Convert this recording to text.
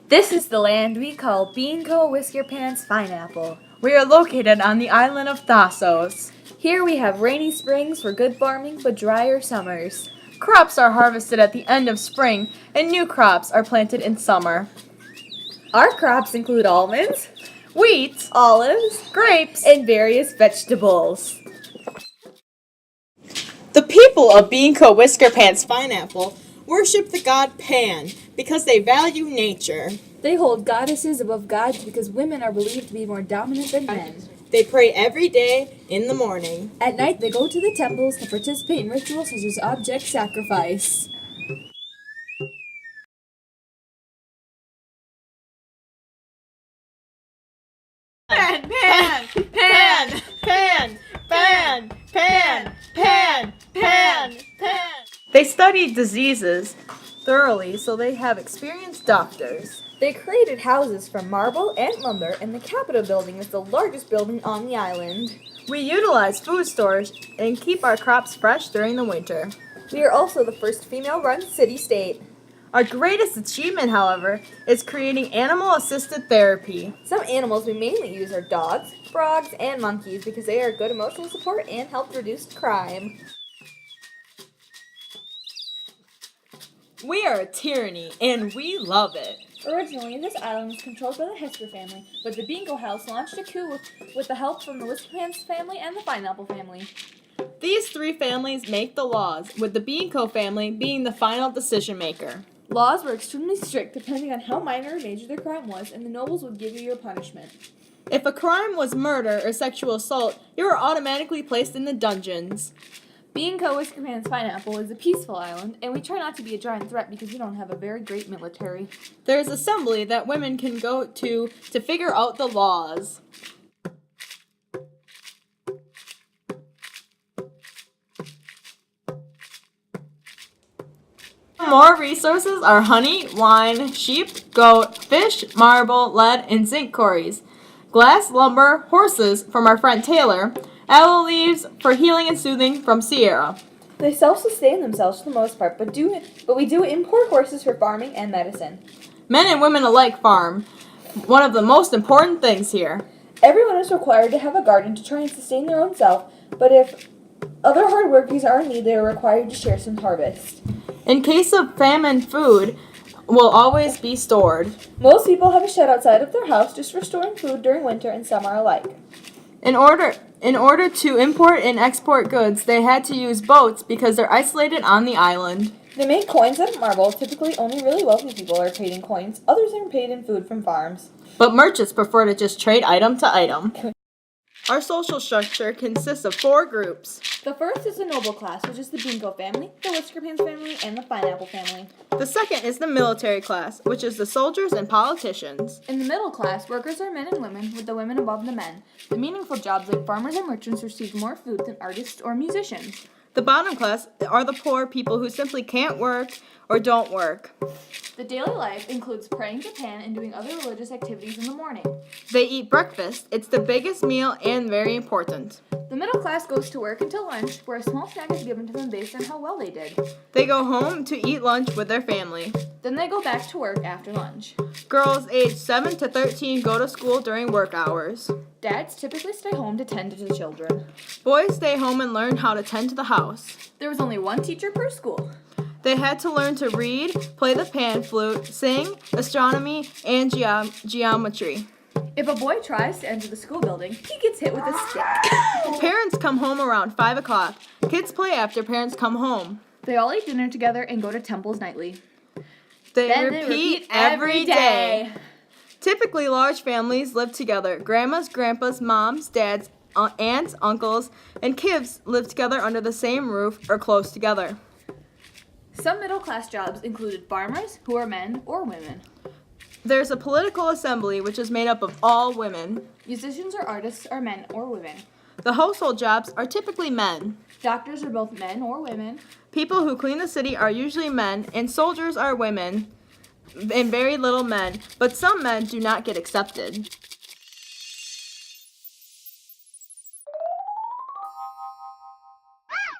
This is the land we call Beanco, Whiskerpants, Fineapple. We are located on the island of Thasos. Here we have rainy springs for good farming but drier summers. Crops are harvested at the end of spring, and new crops are planted in summer. Our crops include almonds, Wheat, olives, grapes, and various vegetables. The people of Beanco, Whiskerpants, Fineapple worship the god Pan because they value nature. They hold goddesses above gods because women are believed to be more dominant than men. They pray every day in the morning. At night, they go to the temples to participate in rituals such as object sacrifice. Pan, pan, pan, pan, pan, pan, pan, pan, pan. They study diseases thoroughly, so they have experienced doctors. They created houses from marble and lumber, and the Capitol building is the largest building on the island. We utilize food stores and keep our crops fresh during the winter. We are also the first female-run city-state. Our greatest achievement, however, is creating animal-assisted therapy. Some animals we mainly use are dogs, frogs, and monkeys because they are good emotional support and help reduce crime. We are a tyranny, and we love it. Originally, this island was controlled by the Hester family, but the Beanco House launched a coup with the help from the Whiskerpants family and the Fineapple family. These three families make the laws, with the Beanco family being the final decision maker. Laws were extremely strict depending on how minor or major the crime was, and the nobles would give you your punishment. If a crime was murder or sexual assault, you were automatically placed in the dungeons. Beanco, Whiskerpants, Fineapple is a peaceful island, and we try not to be a giant threat because we don't have a very great military. There is assembly that women can go to figure out the laws. More resources are honey, wine, sheep, goat, fish, marble, lead, and zinc quarries. Glass, lumber, horses from our friend Taylor. Aloe leaves for healing and soothing from Sierra. They self-sustain themselves for the most part, but we do import horses for farming and medicine. Men and women alike farm. One of the most important things here. Everyone is required to have a garden to try and sustain their own self, but if other hard workers are in need, they are required to share some harvest. In case of famine, food will always be stored. Most people have a shed outside of their house just for storing food during winter and summer alike. In order to import and export goods, they had to use boats because they're isolated on the island. They make coins out of marble. Typically, only really wealthy people are paid in coins. Others are paid in food from farms. But merchants prefer to just trade item to item. Our social structure consists of 4 groups. The first is the noble class, which is the Beanco family, the Whiskerpants family, and the Fineapple family. The second is the military class, which is the soldiers and politicians. In the middle class, workers are men and women, with the women above the men. The meaningful jobs like farmers and merchants receive more food than artists or musicians. The bottom class are the poor people who simply can't work or don't work. The daily life includes praying to Pan and doing other religious activities in the morning. They eat breakfast. It's the biggest meal and very important. The middle class goes to work until lunch, where a small snack is given to them based on how well they did. They go home to eat lunch with their family. Then they go back to work after lunch. Girls aged 7 to 13 go to school during work hours. Dads typically stay home to tend to the children. Boys stay home and learn how to tend to the house. There was only one teacher per school. They had to learn to read, play the pan flute, sing, astronomy, and geometry. If a boy tries to enter the school building, he gets hit with a stick. Parents come home around 5 o'clock. Kids play after parents come home. They all eat dinner together and go to temples nightly. They repeat every day. Typically, large families live together. Grandmas, grandpas, moms, dads, aunts, uncles, and kids live together under the same roof or close together. Some middle-class jobs included farmers, who are men or women. There's a political assembly, which is made up of all women. Musicians or artists are men or women. The household jobs are typically men. Doctors are both men or women. People who clean the city are usually men, and soldiers are women, and very little men, but some men do not get accepted.